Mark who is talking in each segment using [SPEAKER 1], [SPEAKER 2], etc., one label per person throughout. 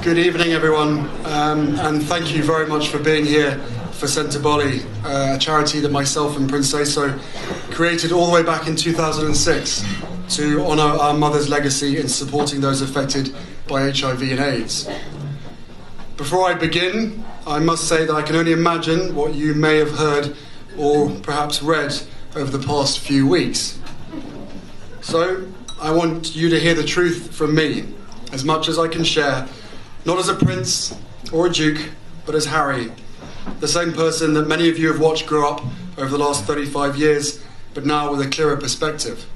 [SPEAKER 1] Good evening, everyone, and thank you very much for being here for Senteboli, a charity that myself and Prince Eso created all the way back in 2006 to honour our mother's legacy in supporting those affected by HIV and AIDS. Before I begin, I must say that I can only imagine what you may have heard or perhaps read over the past few weeks. So, I want you to hear the truth from me, as much as I can share, not as a prince or a duke, but as Harry, the same person that many of you have watched grow up over the last 35 years, but now with a clearer perspective.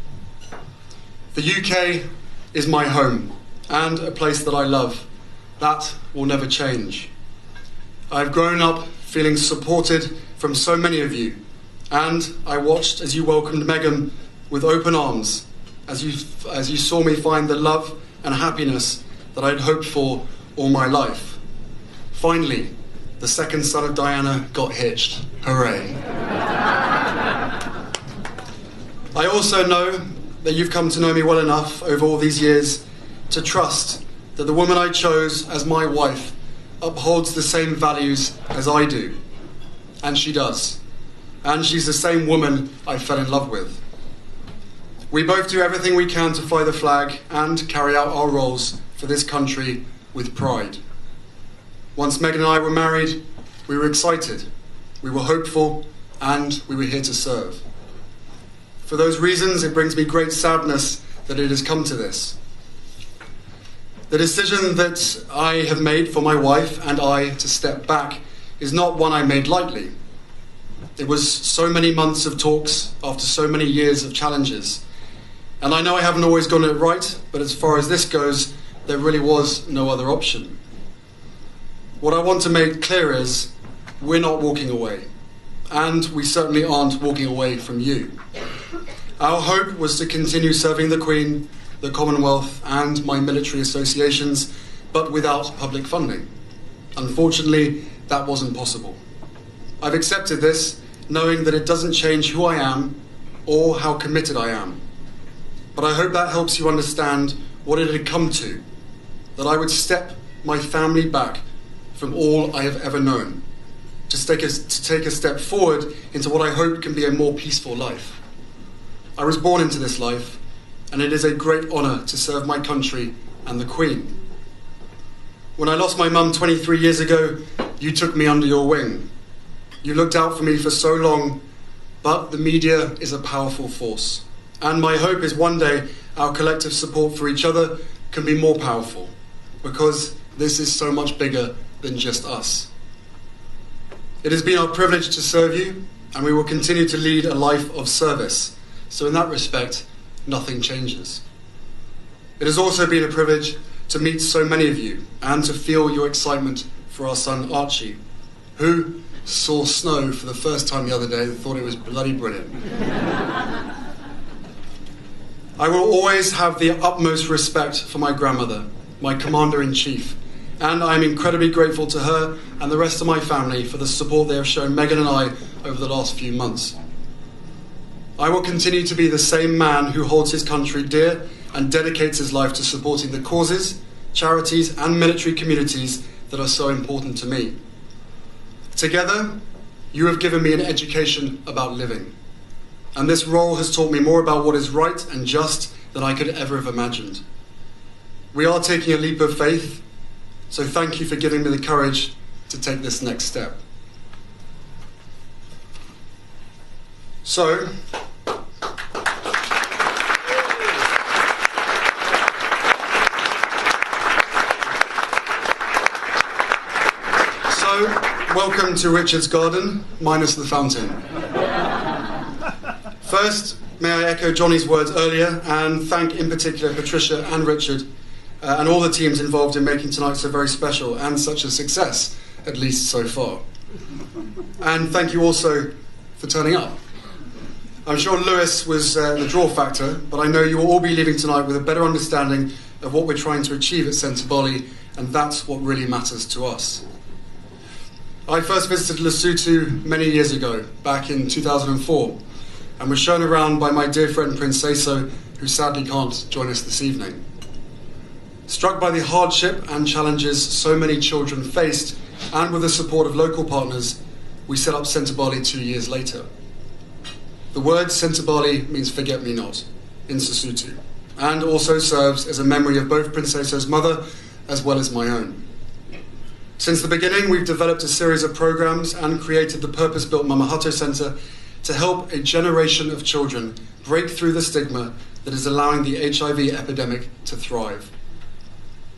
[SPEAKER 1] The UK is my home, and a place that I love. That will never change. I've grown up feeling supported from so many of you, and I watched as you welcomed Meghan with open arms, as you saw me find the love and happiness that I'd hoped for all my life. Finally, the second son of Diana got hitched. Hooray. I also know that you've come to know me well enough over all these years to trust that the woman I chose as my wife upholds the same values as I do. And she does. And she's the same woman I fell in love with. We both do everything we can to fly the flag and carry out our roles for this country with pride. Once Meghan and I were married, we were excited, we were hopeful, and we were here to serve. For those reasons, it brings me great sadness that it has come to this. The decision that I have made for my wife and I to step back is not one I made lightly. It was so many months of talks after so many years of challenges. And I know I haven't always gotten it right, but as far as this goes, there really was no other option. What I want to make clear is, we're not walking away. And we certainly aren't walking away from you. Our hope was to continue serving the Queen, the Commonwealth, and my military associations, but without public funding. Unfortunately, that wasn't possible. I've accepted this, knowing that it doesn't change who I am or how committed I am. But I hope that helps you understand what it had come to, that I would step my family back from all I have ever known, to take a step forward into what I hope can be a more peaceful life. I was born into this life, and it is a great honour to serve my country and the Queen. When I lost my mum 23 years ago, you took me under your wing. You looked out for me for so long, but the media is a powerful force. And my hope is one day our collective support for each other can be more powerful, because this is so much bigger than just us. It has been our privilege to serve you, and we will continue to lead a life of service. So in that respect, nothing changes. It has also been a privilege to meet so many of you and to feel your excitement for our son Archie, who saw snow for the first time the other day and thought it was bloody brilliant. I will always have the utmost respect for my grandmother, my Commander-in-Chief, and I am incredibly grateful to her and the rest of my family for the support they have shown Meghan and I over the last few months. I will continue to be the same man who holds his country dear and dedicates his life to supporting the causes, charities and military communities that are so important to me. Together, you have given me an education about living. And this role has taught me more about what is right and just than I could ever have imagined. We are taking a leap of faith, so thank you for giving me the courage to take this next step. So, welcome to Richard's Garden, minus the fountain. First, may I echo Johnny's words earlier and thank in particular Patricia and Richard and all the teams involved in making tonight so very special and such a success, at least so far. And thank you also for turning up. I'm sure Lewis was the draw factor, but I know you will all be leaving tonight with a better understanding of what we're trying to achieve at Senteboli, and that's what really matters to us. I first visited Lesotho many years ago, back in 2004, and was shown around by my dear friend Prince Eso, who sadly can't join us this evening. Struck by the hardship and challenges so many children faced, and with the support of local partners, we set up Sentebale 2 years later. The word Sentebale means forget-me-not in Sesotho, and also serves as a memory of both Princeso's mother as well as my own. Since the beginning, we've developed a series of programs and created the purpose-built Mamahato Centre to help a generation of children break through the stigma that is allowing the HIV epidemic to thrive.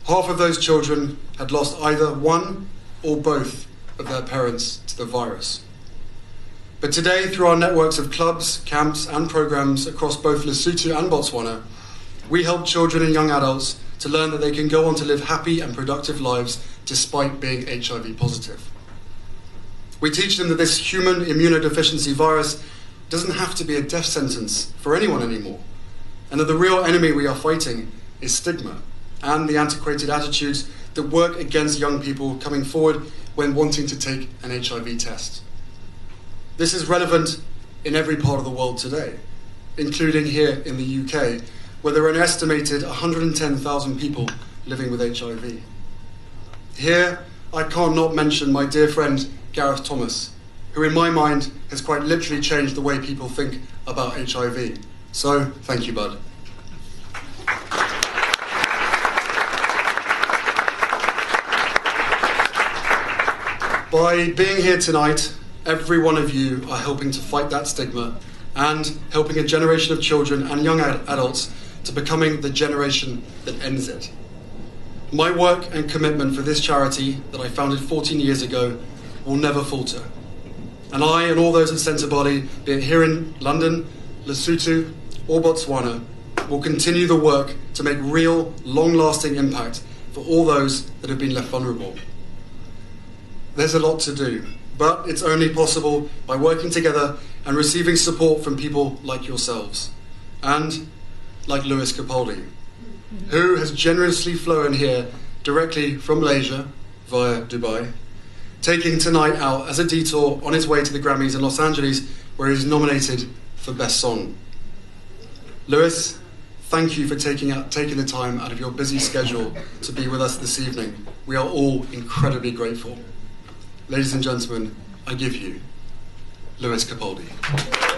[SPEAKER 1] Half of those children had lost either one or both of their parents to the virus. But today, through our networks of clubs, camps and programs across both Lesotho and Botswana, we help children and young adults to learn that they can go on to live happy and productive lives despite being HIV positive. We teach them that this human immunodeficiency virus doesn't have to be a death sentence for anyone anymore, and that the real enemy we are fighting is stigma and the antiquated attitudes that work against young people coming forward when wanting to take an HIV test. This is relevant in every part of the world today, including here in the UK, where there are an estimated 110,000 people living with HIV. Here, I can't not mention my dear friend Gareth Thomas, who in my mind has quite literally changed the way people think about HIV. So, thank you, bud. By being here tonight, every one of you are helping to fight that stigma and helping a generation of children and young adults to becoming the generation that ends it. My work and commitment for this charity that I founded 14 years ago will never falter. And I and all those at Sentebale, be it here in London, Lesotho or Botswana, will continue the work to make real, long-lasting impact for all those that have been left vulnerable. There's a lot to do, but it's only possible by working together and receiving support from people like yourselves, and like Lewis Capaldi, who has generously flown here directly from Malaysia via Dubai, taking tonight out as a detour on his way to the Grammys in Los Angeles, where he's nominated for Best Song. Lewis, thank you for taking the time out of your busy schedule to be with us this evening. We are all incredibly grateful. Ladies and gentlemen, I give you Lewis Capaldi.